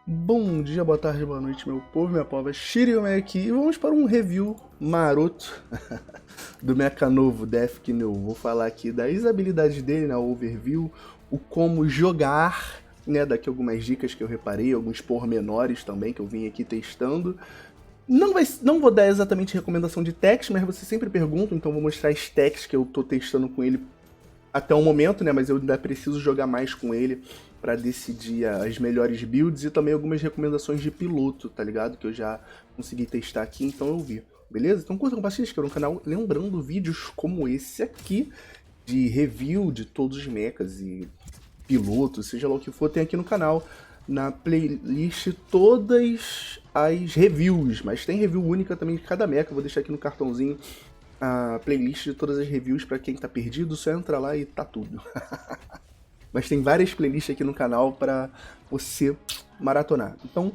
Bom dia, boa tarde, boa noite, meu povo, minha pova, Shiryu aqui e vamos para um review maroto do mecha novo, Death New. Vou falar aqui das habilidades dele, na overview, o como jogar, né, daqui algumas dicas que eu reparei, alguns pormenores também que eu vim aqui testando. Não vou dar exatamente recomendação de techs, mas você sempre pergunta, então vou mostrar as techs que eu tô testando com ele até o momento, né? Mas eu ainda preciso jogar mais com ele para decidir as melhores builds e também algumas recomendações de piloto, tá ligado? Que eu já consegui testar aqui, então eu vi. Beleza? Então curta, compartilha, inscreva no canal. Lembrando, vídeos como esse aqui, de review de todos os mechas e pilotos, seja lá o que for, tem aqui no canal. Na playlist todas as reviews, mas tem review única também de cada mecha. Eu vou deixar aqui no cartãozinho a playlist de todas as reviews para quem tá perdido, só entra lá e tá tudo. Mas tem várias playlists aqui no canal para você maratonar. Então,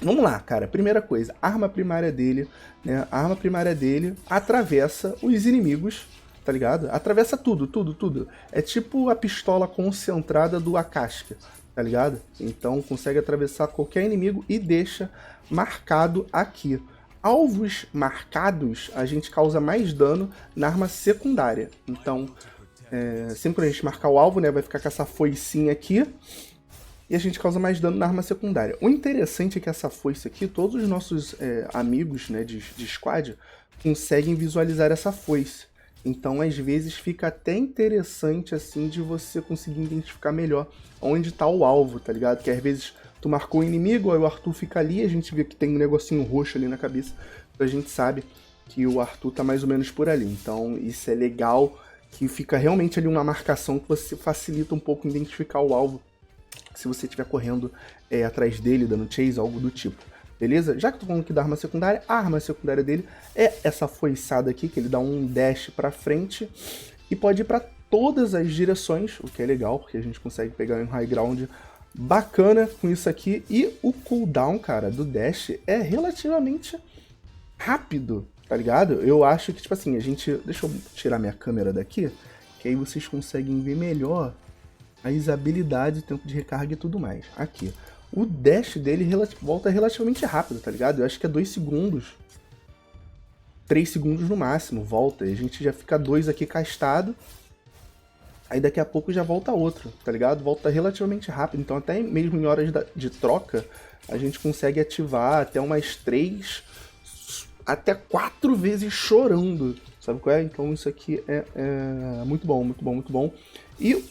vamos lá, cara. Primeira coisa, a arma primária dele, né? A arma primária dele atravessa os inimigos, tá ligado? Atravessa tudo, tudo, tudo. É tipo a pistola concentrada do Akashika, tá ligado? Então consegue atravessar qualquer inimigo e deixa marcado aqui. Alvos marcados, a gente causa mais dano na arma secundária. Então, sempre que a gente marcar o alvo, né, vai ficar com essa foicinha aqui. E a gente causa mais dano na arma secundária. O interessante é que essa foice aqui, todos os nossos amigos, né, de squad conseguem visualizar essa foice. Então, às vezes, fica até interessante, assim, de você conseguir identificar melhor onde tá o alvo, tá ligado? Que às vezes tu marcou o inimigo, aí o Arthur fica ali, a gente vê que tem um negocinho roxo ali na cabeça, então a gente sabe que o Arthur tá mais ou menos por ali. Então, isso é legal, que fica realmente ali uma marcação que você facilita um pouco identificar o alvo, se você estiver correndo atrás dele, dando chase, algo do tipo. Beleza? Já que eu tô falando aqui da arma secundária, a arma secundária dele é essa foiçada aqui, que ele dá um dash pra frente e pode ir pra todas as direções, o que é legal, porque a gente consegue pegar um high ground bacana com isso aqui. E o cooldown, cara, do dash é relativamente rápido, tá ligado? Eu acho que, tipo assim, a gente... Deixa eu tirar minha câmera daqui, que aí vocês conseguem ver melhor as habilidades, tempo de recarga e tudo mais. Aqui. O dash dele volta relativamente rápido, tá ligado? Eu acho que é 2 segundos. 3 segundos no máximo, volta. E a gente já fica 2 aqui castado. Aí daqui a pouco já volta outro, tá ligado? Volta relativamente rápido. Então até mesmo em horas de troca, a gente consegue ativar até umas 3, até 4 vezes chorando. Sabe qual é? Então isso aqui é muito bom, muito bom, muito bom. E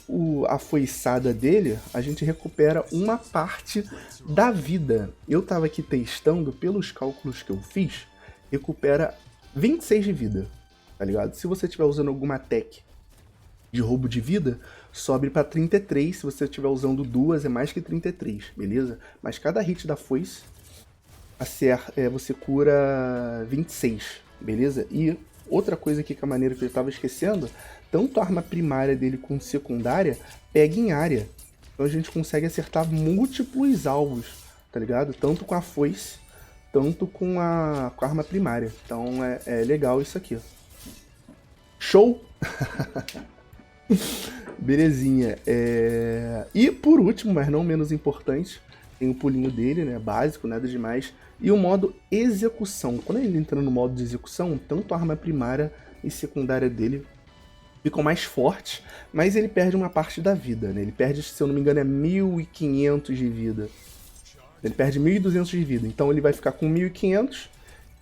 a foiçada dele, a gente recupera uma parte da vida. Eu tava aqui testando, pelos cálculos que eu fiz, recupera 26 de vida, tá ligado? Se você estiver usando alguma tech de roubo de vida, sobe pra 33. Se você estiver usando duas, é mais que 33, beleza? Mas cada hit da foice, você cura 26, beleza? E outra coisa aqui que é a maneira que eu estava esquecendo, tanto a arma primária dele quanto secundária pega em área. Então a gente consegue acertar múltiplos alvos, tá ligado? Tanto com a foice, tanto com a arma primária. Então é legal isso aqui. Show? Belezinha. E por último, mas não menos importante, tem o pulinho dele, né? Básico, nada demais. E o modo execução. Quando ele entra no modo de execução, tanto a arma primária e secundária dele ficam mais fortes, mas ele perde uma parte da vida, né? Ele perde, se eu não me engano, 1.500 de vida. Ele perde 1.200 de vida, então ele vai ficar com 1.500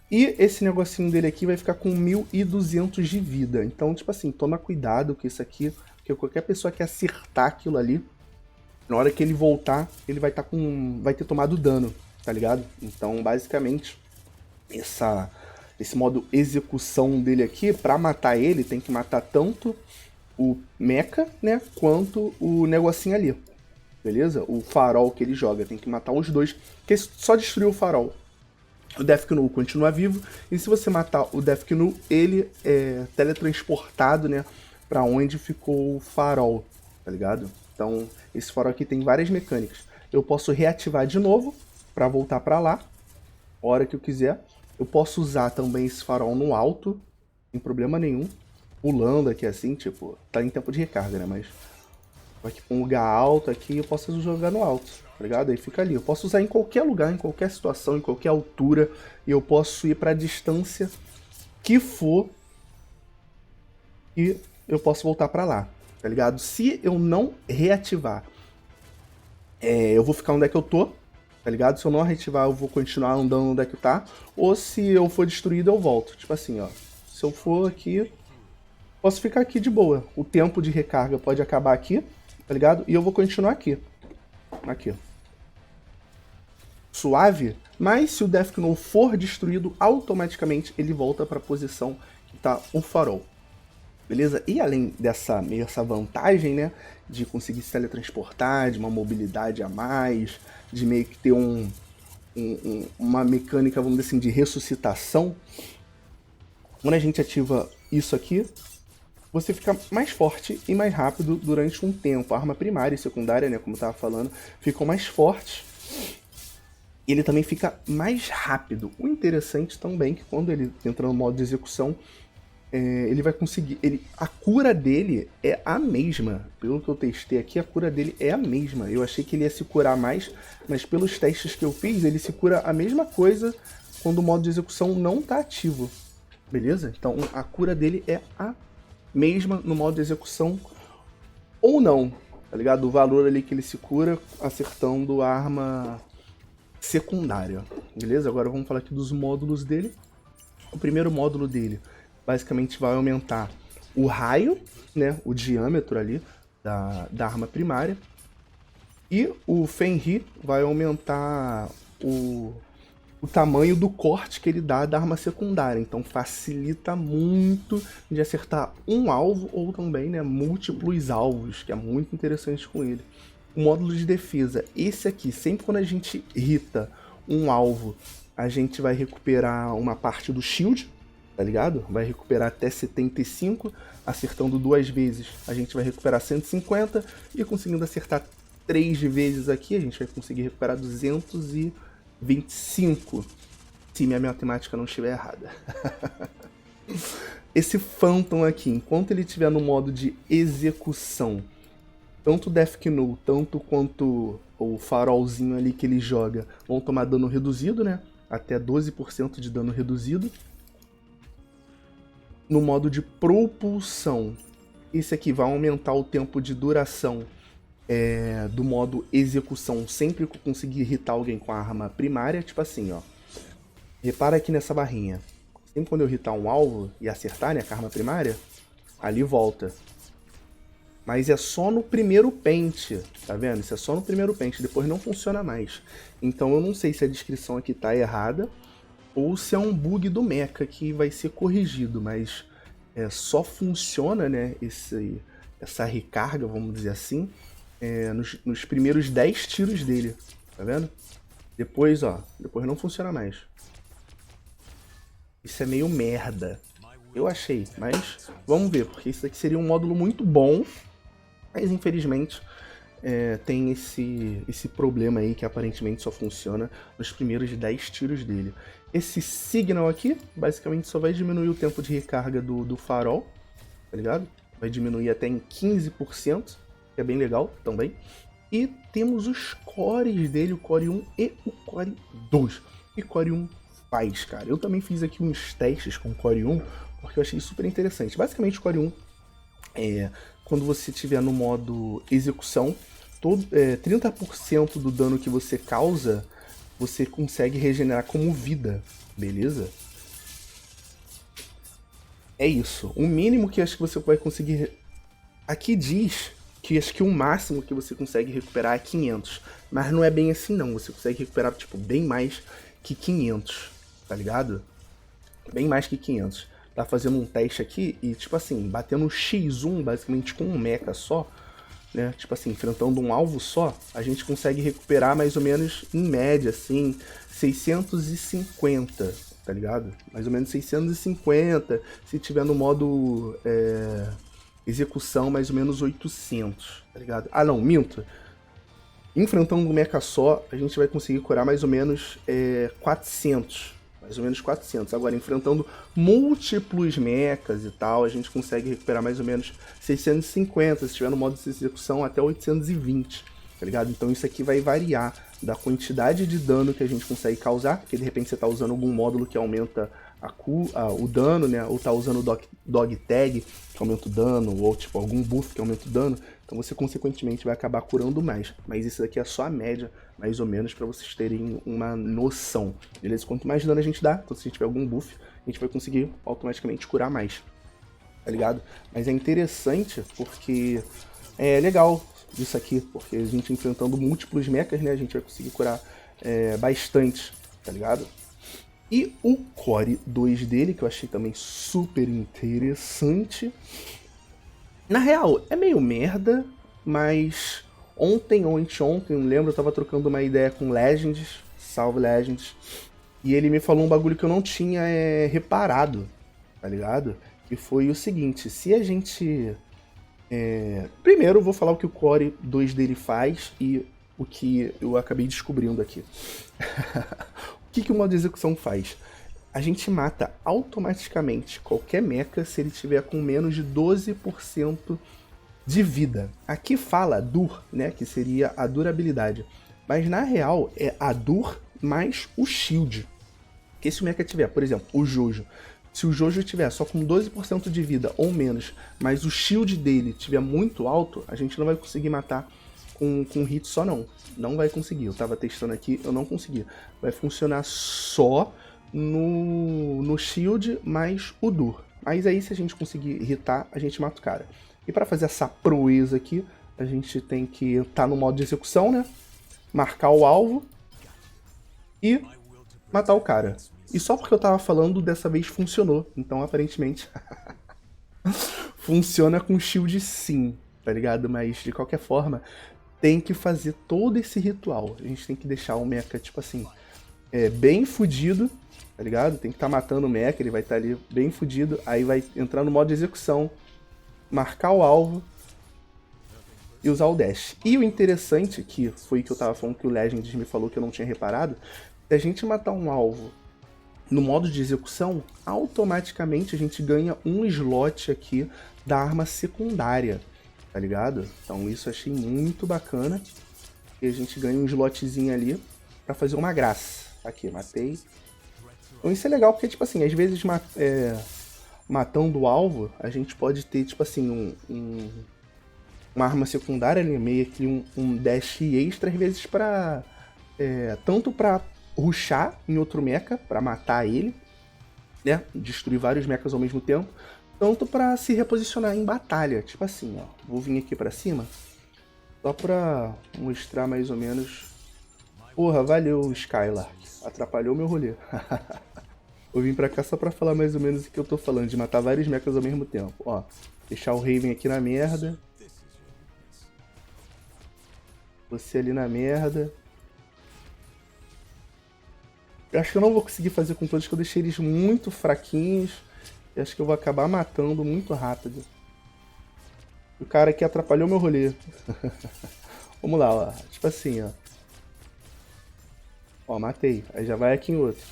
e esse negocinho dele aqui vai ficar com 1.200 de vida. Então, tipo assim, toma cuidado com isso aqui, porque qualquer pessoa que acertar aquilo ali, na hora que ele voltar, ele vai ter tomado dano, tá ligado? Então, basicamente, esse modo execução dele aqui, pra matar ele, tem que matar tanto o mecha, né, quanto o negocinho ali, beleza? O farol que ele joga, tem que matar os dois, porque só destruiu o farol, o Death Knull continua vivo, e se você matar o Death Knull, ele é teletransportado, né, pra onde ficou o farol, tá ligado? Então, esse farol aqui tem várias mecânicas. Eu posso reativar de novo, pra voltar pra lá, a hora que eu quiser. Eu posso usar também esse farol no alto, sem problema nenhum. Pulando aqui assim, tipo, tá em tempo de recarga, né? Mas aqui com um lugar alto aqui, eu posso jogar no alto. tá ligado? Aí fica ali. Eu posso usar em qualquer lugar, em qualquer situação, em qualquer altura, e eu posso ir pra distância que for e eu posso voltar pra lá, tá ligado? Se eu não reativar, eu vou ficar onde é que eu tô, tá ligado? Se eu não reativar, eu vou continuar andando onde é que tá, ou se eu for destruído, eu volto. Tipo assim, ó, se eu for aqui, posso ficar aqui de boa. O tempo de recarga pode acabar aqui, tá ligado? E eu vou continuar aqui. Aqui. Suave. Mas se o Death Knull for destruído, automaticamente ele volta para a posição que tá o farol. Beleza? E além dessa vantagem, né, de conseguir se teletransportar, de uma mobilidade a mais, de meio que ter uma mecânica, vamos dizer assim, de ressuscitação, quando a gente ativa isso aqui, você fica mais forte e mais rápido durante um tempo. A arma primária e secundária, né, como eu estava falando, ficam mais fortes. E ele também fica mais rápido. O interessante também é que quando ele entra no modo de execução, ele vai conseguir... a cura dele é a mesma. Pelo que eu testei aqui, a cura dele é a mesma. Eu achei que ele ia se curar mais, mas pelos testes que eu fiz, ele se cura a mesma coisa quando o modo de execução não está ativo. Beleza? Então a cura dele é a mesma no modo de execução ou não, tá ligado? O valor ali que ele se cura acertando a arma secundária, beleza? Agora vamos falar aqui dos módulos dele. O primeiro módulo dele basicamente vai aumentar o raio, né, o diâmetro ali da arma primária, e o Fenrir vai aumentar o tamanho do corte que ele dá da arma secundária, então facilita muito de acertar um alvo ou também, né, múltiplos alvos, que é muito interessante com ele. O módulo de defesa, esse aqui, sempre quando a gente hita um alvo, a gente vai recuperar uma parte do shield, tá ligado? Vai recuperar até 75, acertando 2 vezes a gente vai recuperar 150, e conseguindo acertar 3 vezes aqui, a gente vai conseguir recuperar 225, se minha matemática não estiver errada. Esse Phantom aqui, enquanto ele estiver no modo de execução, tanto o Death Knull, tanto quanto o farolzinho ali que ele joga, vão tomar dano reduzido, né? Até 12% de dano reduzido. No modo de propulsão, esse aqui vai aumentar o tempo de duração do modo execução, sempre que eu conseguir irritar alguém com a arma primária, tipo assim, ó. Repara aqui nessa barrinha. Sempre quando eu irritar um alvo e acertar, né, com a arma primária, ali volta. Mas é só no primeiro pente, tá vendo? Isso é só no primeiro pente, depois não funciona mais. Então eu não sei se a descrição aqui tá errada, ou se é um bug do mecha que vai ser corrigido, mas só funciona, né, essa recarga, vamos dizer assim, nos primeiros 10 tiros dele, tá vendo? Depois, ó, depois não funciona mais. Isso é meio merda, eu achei, mas vamos ver, porque isso aqui seria um módulo muito bom, mas infelizmente tem esse problema aí que aparentemente só funciona nos primeiros 10 tiros dele. Esse Signal aqui, basicamente só vai diminuir o tempo de recarga do farol, tá ligado? Vai diminuir até em 15%, que é bem legal também. E temos os cores dele, o Core 1 e o Core 2. E Core 1 faz, cara. Eu também fiz aqui uns testes com o Core 1, porque eu achei super interessante. Basicamente o Core 1 quando você estiver no modo execução, 30% do dano que você causa, você consegue regenerar como vida, beleza? É isso. O mínimo que acho que você vai conseguir... Aqui diz que acho que o máximo que você consegue recuperar é 500. Mas não é bem assim não. Você consegue recuperar, tipo, bem mais que 500, tá ligado? Bem mais que 500. Tá fazendo um teste aqui e, tipo assim, batendo um X1 basicamente com um mecha só, né? Tipo assim, enfrentando um alvo só, a gente consegue recuperar mais ou menos, em média, assim, 650, tá ligado? Mais ou menos 650, se tiver no modo execução, mais ou menos 800, tá ligado? Ah, não, minto. Enfrentando um mecha só, a gente vai conseguir curar mais ou menos 400. Mais ou menos 400. Agora, enfrentando múltiplos mechas e tal, a gente consegue recuperar mais ou menos 650, se estiver no modo de execução, até 820. tá ligado? Então isso aqui vai variar da quantidade de dano que a gente consegue causar, porque de repente você tá usando algum módulo que aumenta o dano, né? Ou tá usando o dog tag, que aumenta o dano, ou tipo algum buff que aumenta o dano, então você consequentemente vai acabar curando mais. Mas isso daqui é só a média, mais ou menos, para vocês terem uma noção, beleza? Quanto mais dano a gente dá, então se a gente tiver algum buff, a gente vai conseguir automaticamente curar mais, tá ligado? Mas é interessante porque é legal isso aqui, porque a gente enfrentando múltiplos mechas, né, a gente vai conseguir curar bastante, tá ligado? E o Core 2 dele, que eu achei também super interessante. Na real, é meio merda, mas ontem ou anteontem, não lembro, eu tava trocando uma ideia com Legends, salve Legends, e ele me falou um bagulho que eu não tinha reparado, tá ligado? Que foi o seguinte, se a gente... Primeiro eu vou falar o que o Core 2 dele faz e o que eu acabei descobrindo aqui. O que o modo de execução faz? A gente mata automaticamente qualquer mecha se ele tiver com menos de 12% de vida. Aqui fala dur, né, que seria a durabilidade. Mas na real é a dur mais o shield. Que se o mecha tiver, por exemplo, o Jojo. Se o Jojo tiver só com 12% de vida ou menos, mas o shield dele tiver muito alto, a gente não vai conseguir matar com hit só não. Não vai conseguir. Eu tava testando aqui, eu não consegui. Vai funcionar só no shield mais o dur. Mas aí se a gente conseguir hitar, a gente mata o cara. E para fazer essa proeza aqui, a gente tem que estar no modo de execução, né? Marcar o alvo e matar o cara. E só porque eu tava falando, dessa vez funcionou. Então, aparentemente, funciona com shield sim, tá ligado? Mas, de qualquer forma, tem que fazer todo esse ritual. A gente tem que deixar o mecha, tipo assim, bem fudido, tá ligado? Tem que estar matando o mecha, ele vai estar ali bem fudido. Aí vai entrar no modo de execução, marcar o alvo e usar o dash. E o interessante, que foi que eu tava falando que o Legends me falou que eu não tinha reparado, se a gente matar um alvo no modo de execução, automaticamente a gente ganha um slot aqui da arma secundária, tá ligado? Então isso eu achei muito bacana, e a gente ganha um slotzinho ali pra fazer uma graça. Aqui, matei. Então isso é legal porque, tipo assim, às vezes matando o alvo, a gente pode ter, tipo assim, uma arma secundária ali, meio que um dash extra, às vezes pra... tanto pra rushar em outro mecha, pra matar ele, né? Destruir vários mechas ao mesmo tempo, tanto pra se reposicionar em batalha. Tipo assim, ó, vou vir aqui pra cima, só pra mostrar mais ou menos... Porra, valeu, Skylark, atrapalhou meu rolê. Vou vir pra cá só pra falar mais ou menos o que eu tô falando, de matar vários mechas ao mesmo tempo. Ó, deixar o Raven aqui na merda. Você ali na merda. Eu acho que eu não vou conseguir fazer com todos, que eu deixei eles muito fraquinhos. E acho que eu vou acabar matando muito rápido. O cara aqui atrapalhou meu rolê. Vamos lá, ó. Tipo assim, ó. Ó, matei. Aí já vai aqui em outro.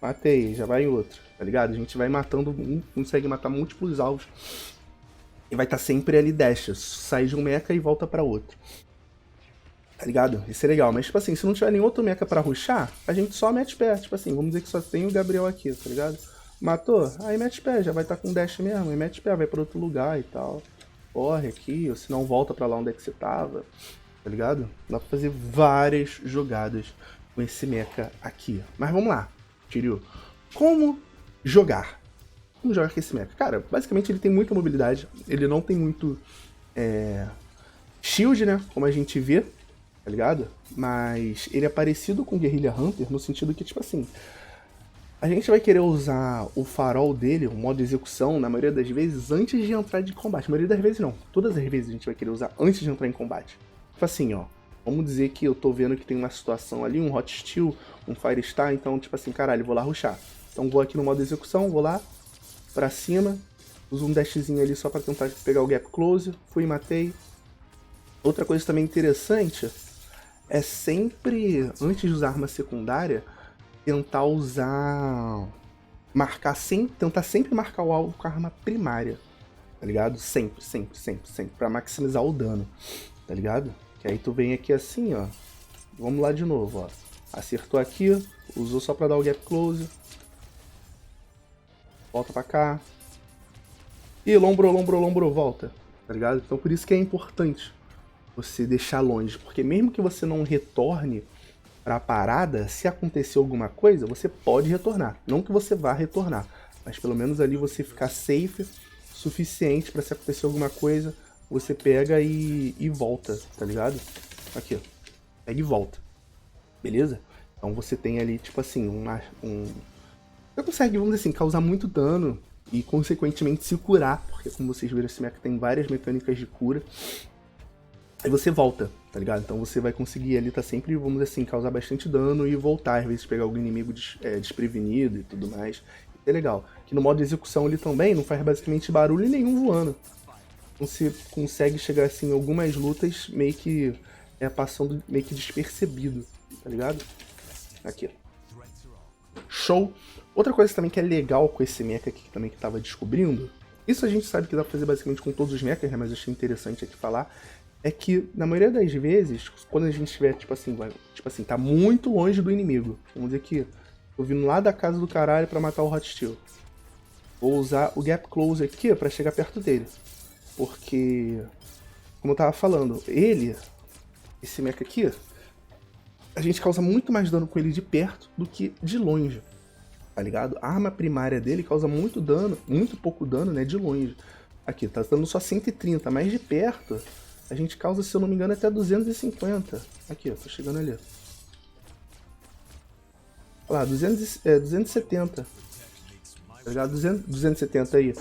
Matei, já vai em outro. Tá ligado? A gente vai matando, consegue matar múltiplos alvos. E vai estar sempre ali dash. Sai de um mecha e volta pra outro. Tá ligado? Isso é legal, mas tipo assim, se não tiver nenhum outro mecha pra rushar, a gente só mete pé. Tipo assim, vamos dizer que só tem o Gabriel aqui, tá ligado? Matou? Aí mete pé, já vai estar com dash mesmo, aí mete pé, vai pra outro lugar e tal. Corre aqui, ou se não volta pra lá onde é que você tava, tá ligado? Dá pra fazer várias jogadas com esse mecha aqui. Mas vamos lá, Kiryu. Como jogar? Como jogar com esse mecha? Cara, basicamente ele tem muita mobilidade, ele não tem muito shield, né, como a gente vê, tá ligado? Mas ele é parecido com o Guerrilla Hunter no sentido que, tipo assim, a gente vai querer usar o farol dele, o modo de execução, na maioria das vezes, antes de entrar de combate. Na maioria das vezes não, todas as vezes a gente vai querer usar antes de entrar em combate. Tipo assim, ó, vamos dizer que eu tô vendo que tem uma situação ali, um Hot Steel, um Fire Star, então tipo assim, caralho, vou lá rushar. Então vou aqui no modo de execução, vou lá, pra cima, uso um dashzinho ali só pra tentar pegar o gap close, fui e matei. Outra coisa também interessante é sempre, antes de usar arma secundária, tentar usar... tentar sempre marcar o alvo com a arma primária. tá ligado? Sempre, sempre, sempre, sempre, pra maximizar o dano, tá ligado? Que aí tu vem aqui assim, ó, vamos lá de novo, ó, acertou aqui, usou só pra dar o gap close, volta pra cá, e lombrou, volta, tá ligado? Então por isso que é importante você deixar longe, porque mesmo que você não retorne pra parada, se acontecer alguma coisa, você pode retornar. Não que você vá retornar, mas pelo menos ali você ficar safe suficiente pra se acontecer alguma coisa, você pega e volta, tá ligado? Aqui, ó, pega e volta, beleza? Então você tem ali, tipo assim, você consegue, vamos dizer assim, causar muito dano e consequentemente se curar, porque como vocês viram, esse mecha tem várias mecânicas de cura. Aí você volta, tá ligado? Então você vai conseguir ali, tá sempre, vamos dizer assim, causar bastante dano e voltar, às vezes pegar algum inimigo desprevenido e tudo mais. Isso é legal. Que no modo de execução ele também não faz basicamente barulho nenhum voando. Então você consegue chegar assim em algumas lutas meio que passando meio que despercebido, tá ligado? Aqui. Show! Outra coisa também que é legal com esse mecha aqui também que tava descobrindo, isso a gente sabe que dá pra fazer basicamente com todos os mechas, né? Mas eu achei interessante aqui falar, é que, na maioria das vezes, quando a gente estiver, tipo assim, tá muito longe do inimigo. Vamos dizer que tô vindo lá da casa do caralho pra matar o Hot Steel. Vou usar o Gap Close aqui pra chegar perto dele. Porque, como eu tava falando, esse mecha aqui, a gente causa muito mais dano com ele de perto do que de longe. Tá ligado? A arma primária dele causa muito dano, muito pouco dano, né, de longe. Aqui, tá dando só 130, mas de perto a gente causa, se eu não me engano, até 250. Aqui, ó, tô chegando ali. Olha lá, 270. Tá ligado? 270 aí.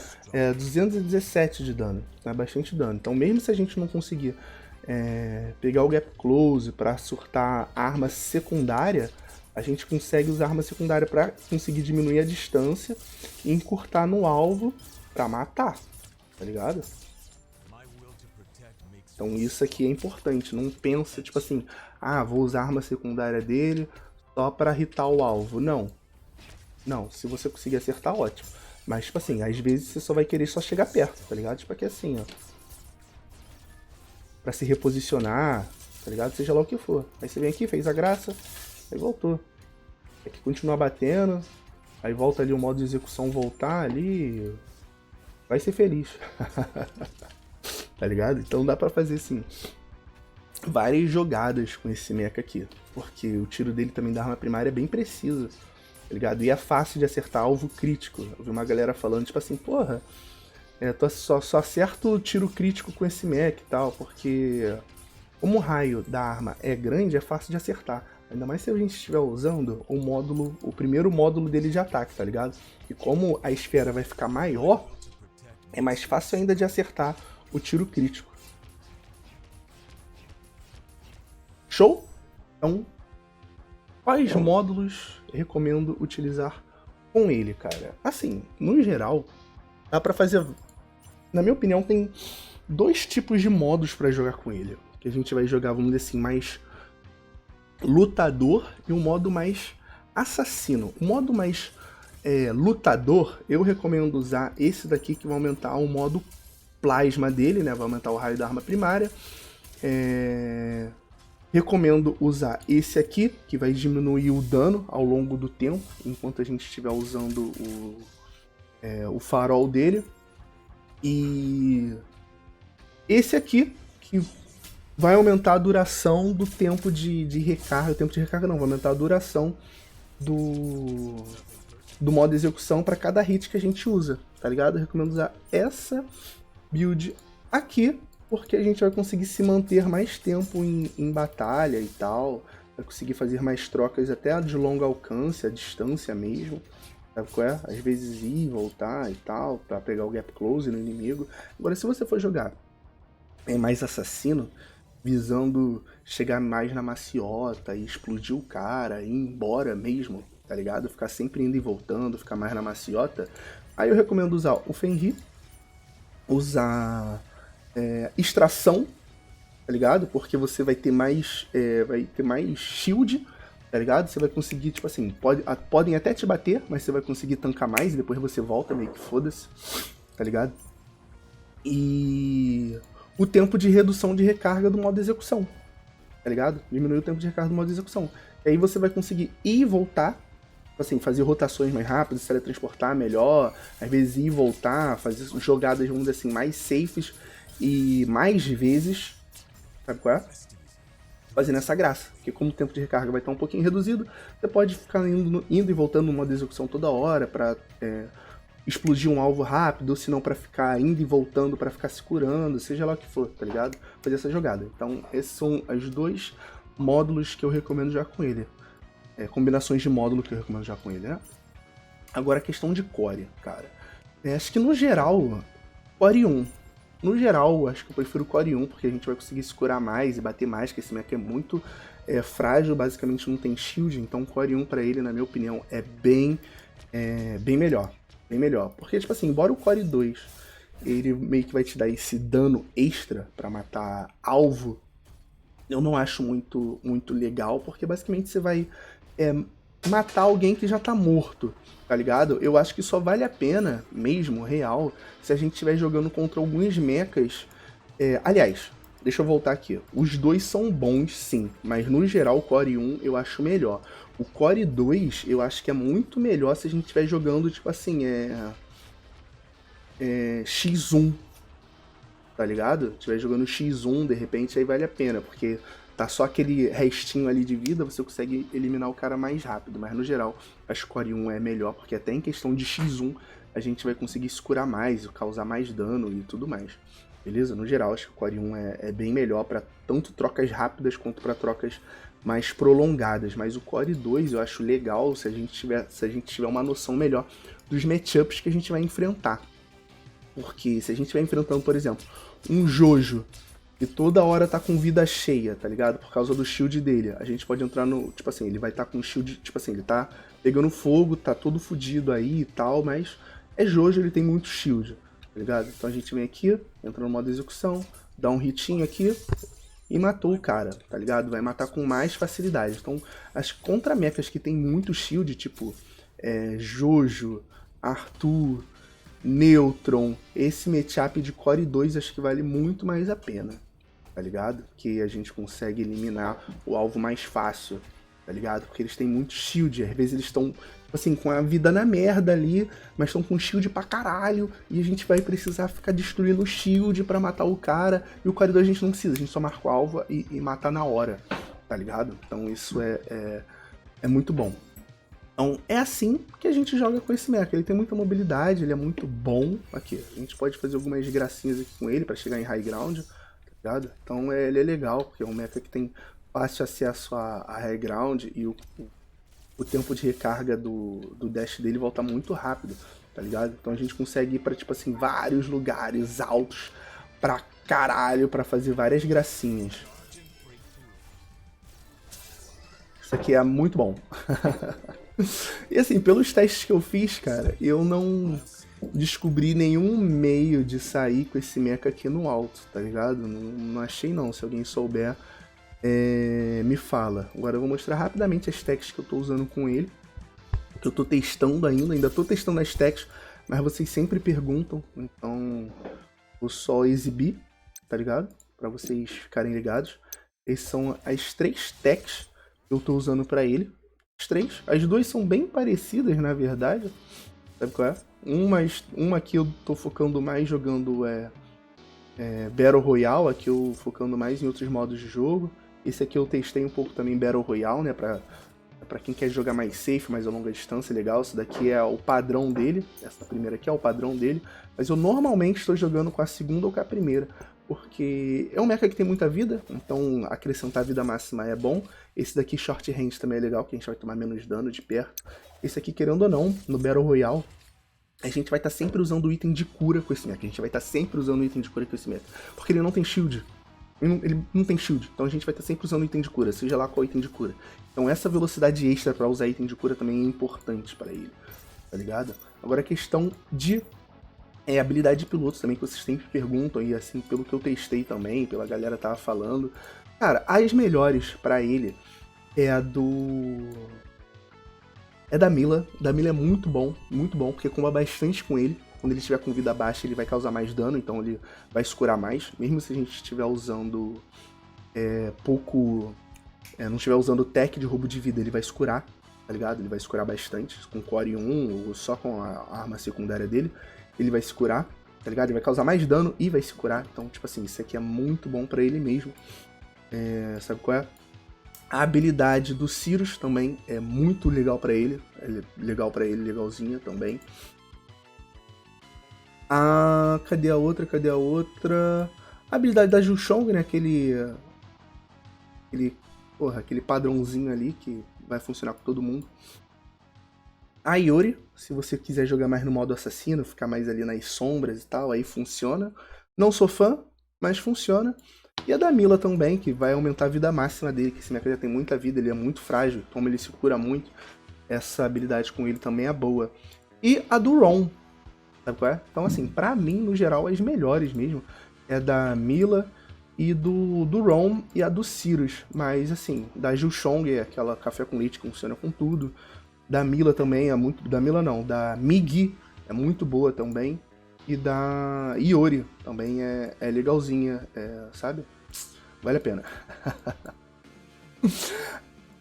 217 de dano. É bastante dano. Então, mesmo se a gente não conseguir pegar o Gap Close pra surtar a arma secundária, a gente consegue usar a arma secundária pra conseguir diminuir a distância e encurtar no alvo pra matar. Tá ligado? Então isso aqui é importante, não pensa, tipo assim, ah, vou usar a arma secundária dele só pra hitar o alvo. Não. Não, se você conseguir acertar, ótimo. Mas, tipo assim, às vezes você só vai querer só chegar perto, tá ligado? Tipo aqui assim, ó. Pra se reposicionar, tá ligado? Seja lá o que for. Aí você vem aqui, fez a graça, aí voltou. Aqui continua batendo, aí volta ali o modo de execução voltar ali, vai ser feliz. Tá ligado? Então dá pra fazer, assim, várias jogadas com esse mecha aqui. Porque o tiro dele também da arma primária é bem preciso, tá ligado? E é fácil de acertar alvo crítico. Eu vi uma galera falando, tipo assim, porra, só acerto o tiro crítico com esse mecha e tal, porque como o raio da arma é grande, é fácil de acertar. Ainda mais se a gente estiver usando o primeiro módulo dele de ataque, tá ligado? E como a esfera vai ficar maior, é mais fácil ainda de acertar o tiro crítico. Show? Então, quais módulos recomendo utilizar com ele, cara? Assim, no geral, dá pra fazer... Na minha opinião, tem dois tipos de modos pra jogar com ele. Que a gente vai jogar, vamos dizer assim, mais lutador e um modo mais assassino. O modo mais lutador, eu recomendo usar esse daqui, que vai aumentar o modo plasma dele, né? Vai aumentar o raio da arma primária. Recomendo usar esse aqui, que vai diminuir o dano ao longo do tempo, enquanto a gente estiver usando o farol dele. E esse aqui, que vai aumentar a duração do tempo de recarga. O tempo de recarga não, vai aumentar a duração do modo execução para cada hit que a gente usa, tá ligado? Eu recomendo usar essa build aqui, porque a gente vai conseguir se manter mais tempo em batalha e tal, vai conseguir fazer mais trocas até de longo alcance, a distância mesmo, sabe qual é? Às vezes ir e voltar e tal, para pegar o gap close no inimigo. Agora, se você for jogar mais assassino, visando chegar mais na maciota e explodir o cara, e ir embora mesmo, tá ligado? Ficar sempre indo e voltando, ficar mais na maciota, aí eu recomendo usar o Fenrir, usar extração, tá ligado? Porque você vai ter mais shield, tá ligado? Você vai conseguir, tipo assim, podem até te bater, mas você vai conseguir tancar mais e depois você volta, meio que foda-se, tá ligado? e o tempo de redução de recarga do modo execução, tá ligado? Diminui o tempo de recarga do modo execução. E aí você vai conseguir ir e voltar, assim, fazer rotações mais rápidas, se teletransportar melhor, às vezes ir e voltar, fazer jogadas, vamos dizer assim, mais safes e mais vezes, sabe qual é? Fazendo essa graça, porque como o tempo de recarga vai estar um pouquinho reduzido, você pode ficar indo e voltando no modo execução toda hora pra explodir um alvo rápido, ou se não pra ficar indo e voltando pra ficar se curando, seja lá o que for, tá ligado? Fazer essa jogada. Então esses são os dois módulos que eu recomendo já com ele. Combinações de módulo que eu recomendo já com ele, né? Agora a questão de core, cara. Acho que no geral, core 1. No geral, acho que eu prefiro o core 1, porque a gente vai conseguir se curar mais e bater mais, que esse mech é muito frágil, basicamente não tem shield, então o core 1 pra ele, na minha opinião, é bem melhor. Bem melhor. Porque, tipo assim, embora o core 2, ele meio que vai te dar esse dano extra pra matar alvo, eu não acho muito legal, porque basicamente você vai matar alguém que já tá morto, tá ligado? Eu acho que só vale a pena, mesmo, real, se a gente estiver jogando contra alguns mechas. Aliás, deixa eu voltar aqui. Os dois são bons, sim, mas no geral o Core 1 eu acho melhor. O Core 2 eu acho que é muito melhor se a gente estiver jogando, tipo assim, X1, tá ligado? Estiver jogando X1, de repente, aí vale a pena, porque tá só aquele restinho ali de vida, você consegue eliminar o cara mais rápido. Mas no geral, a Core 1 é melhor, porque até em questão de X1, a gente vai conseguir se curar mais, causar mais dano e tudo mais. Beleza? No geral, acho que o Core 1 é bem melhor para tanto trocas rápidas quanto para trocas mais prolongadas. Mas o Core 2 eu acho legal se a gente tiver uma noção melhor dos matchups que a gente vai enfrentar. Porque se a gente estiver enfrentando, por exemplo, um Jojo que toda hora tá com vida cheia, tá ligado? Por causa do shield dele. A gente pode entrar no... Tipo assim, ele vai estar com shield... Tipo assim, ele tá pegando fogo, tá todo fudido aí e tal, mas é Jojo, ele tem muito shield, tá ligado? Então a gente vem aqui, entra no modo execução, dá um hitinho aqui e matou o cara, tá ligado? Vai matar com mais facilidade. Então, as contra mechas que tem muito shield, tipo Jojo, Arthur, Neutron, esse matchup de Core 2 acho que vale muito mais a pena, tá ligado? Que a gente consegue eliminar o alvo mais fácil, tá ligado? Porque eles têm muito shield, às vezes eles estão, assim, com a vida na merda ali, mas estão com shield pra caralho, e a gente vai precisar ficar destruindo o shield pra matar o cara, e o Core 2 a gente não precisa, a gente só marca o alvo e mata na hora, tá ligado? Então isso é muito bom. Então é assim que a gente joga com esse mecha. Ele tem muita mobilidade, ele é muito bom. Aqui, a gente pode fazer algumas gracinhas aqui com ele para chegar em high ground, tá ligado? Então ele é legal, porque é um mecha que tem fácil acesso a high ground e o tempo de recarga do dash dele volta muito rápido, tá ligado? Então a gente consegue ir pra, tipo assim, vários lugares altos pra caralho, pra fazer várias gracinhas. Isso aqui é muito bom. E assim, pelos testes que eu fiz, cara, eu não descobri nenhum meio de sair com esse mecha aqui no alto, tá ligado? Não achei não, se alguém souber, me fala. Agora eu vou mostrar rapidamente as techs que eu tô usando com ele, que eu tô testando ainda tô testando as techs, mas vocês sempre perguntam, então vou só exibir, tá ligado? Pra vocês ficarem ligados. Essas são as 3 techs que eu tô usando pra ele. As duas são bem parecidas, na verdade. Sabe qual é? Uma aqui eu tô focando mais jogando Battle Royale, aqui eu focando mais em outros modos de jogo. Esse aqui eu testei um pouco também Battle Royale, né? Pra quem quer jogar mais safe, mais a longa distância, legal. Esse daqui é o padrão dele. Essa primeira aqui é o padrão dele. Mas eu normalmente estou jogando com a segunda ou com a primeira, porque é um mecha que tem muita vida, então acrescentar vida máxima é bom. Esse daqui, Short Range, também é legal, que a gente vai tomar menos dano de perto. Esse aqui, querendo ou não, no Battle Royale, a gente vai estar sempre usando o item de cura com esse mecha. A gente vai estar sempre usando o item de cura com esse mecha, porque ele não tem shield. Ele não tem shield, então a gente vai estar sempre usando o item de cura, seja lá qual item de cura. Então essa velocidade extra para usar item de cura também é importante para ele, tá ligado? Agora a questão de habilidade de pilotos também, que vocês sempre perguntam, e assim, pelo que eu testei também, pela galera tava falando. Cara, as melhores pra ele é a da Mila. Da Mila é muito bom, porque comba bastante com ele, quando ele estiver com vida baixa, ele vai causar mais dano, então ele vai se curar mais. Mesmo se a gente estiver usando não estiver usando o tech de roubo de vida, ele vai se curar, tá ligado? Ele vai se curar bastante, com Core 1 ou só com a arma secundária dele, ele vai se curar, tá ligado? Ele vai causar mais dano e vai se curar, então, tipo assim, isso aqui é muito bom pra ele mesmo. Sabe qual é? A habilidade do Sirius também é muito legal pra ele, legalzinha também. Cadê a outra? A habilidade da Jushong, né? Aquele padrãozinho ali que vai funcionar com todo mundo. A Iori, se você quiser jogar mais no modo assassino, ficar mais ali nas sombras e tal, aí funciona. Não sou fã, mas funciona. E a da Mila também, que vai aumentar a vida máxima dele, que esse mecha já tem muita vida, ele é muito frágil, como ele se cura muito, essa habilidade com ele também é boa. E a do Ron, sabe qual é? Então assim, pra mim, no geral, as melhores mesmo é da Mila e do Ron e a do Sirius. Mas assim, da Jushong, aquela café com leite que funciona com tudo. Da Mila também é muito... Da Mila não, da Migi é muito boa também. E da Iori também é legalzinha, sabe? Vale a pena.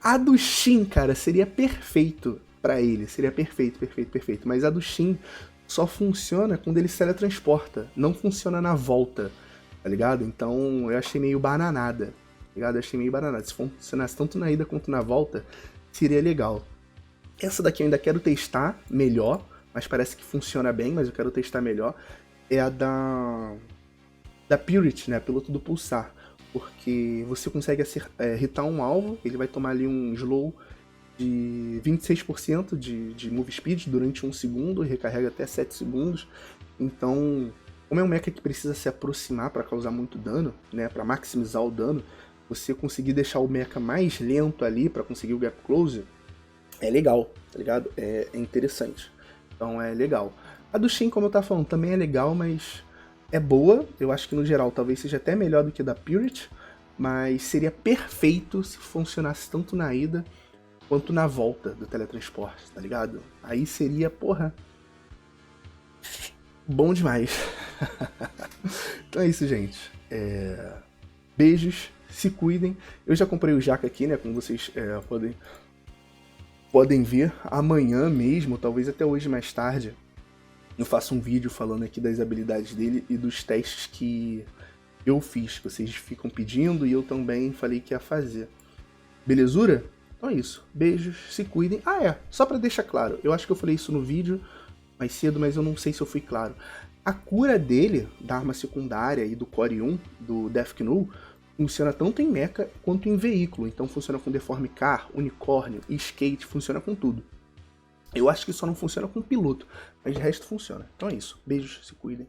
A do Shin, cara, seria perfeito pra ele. Seria perfeito. Mas a do Shin só funciona quando ele se teletransporta. Não funciona na volta, tá ligado? Então eu achei meio bananada, tá ligado? Eu achei meio bananada. Se funcionasse tanto na ida quanto na volta, seria legal. Essa daqui eu ainda quero testar melhor, mas parece que funciona bem, mas eu quero testar melhor. É a da Purity, né? Piloto do Pulsar. Porque você consegue hitar um alvo, ele vai tomar ali um slow de 26% de move speed durante 1 segundo, e recarrega até 7 segundos. Então, como é um mecha que precisa se aproximar para causar muito dano, né? Para maximizar o dano, você conseguir deixar o mecha mais lento ali para conseguir o gap close, é legal, tá ligado? É interessante. Então é legal. A do Shin, como eu tava falando, também é legal, mas é boa. Eu acho que no geral talvez seja até melhor do que a da Purity, mas seria perfeito se funcionasse tanto na ida quanto na volta do teletransporte, tá ligado? Aí seria, porra, bom demais. Então é isso, gente. Beijos, se cuidem. Eu já comprei o jaca aqui, né? Como vocês podem ver, amanhã mesmo, talvez até hoje mais tarde, eu faço um vídeo falando aqui das habilidades dele e dos testes que eu fiz, que vocês ficam pedindo e eu também falei que ia fazer. Belezura? Então é isso. Beijos, se cuidem. Só pra deixar claro, eu acho que eu falei isso no vídeo mais cedo, mas eu não sei se eu fui claro. A cura dele, da arma secundária e do Core 1, do Death Null, funciona tanto em mecha quanto em veículo. Então funciona com Deforme Car, Unicórnio e Skate, funciona com tudo. Eu acho que só não funciona com piloto, mas de resto funciona. Então é isso. Beijos, se cuidem.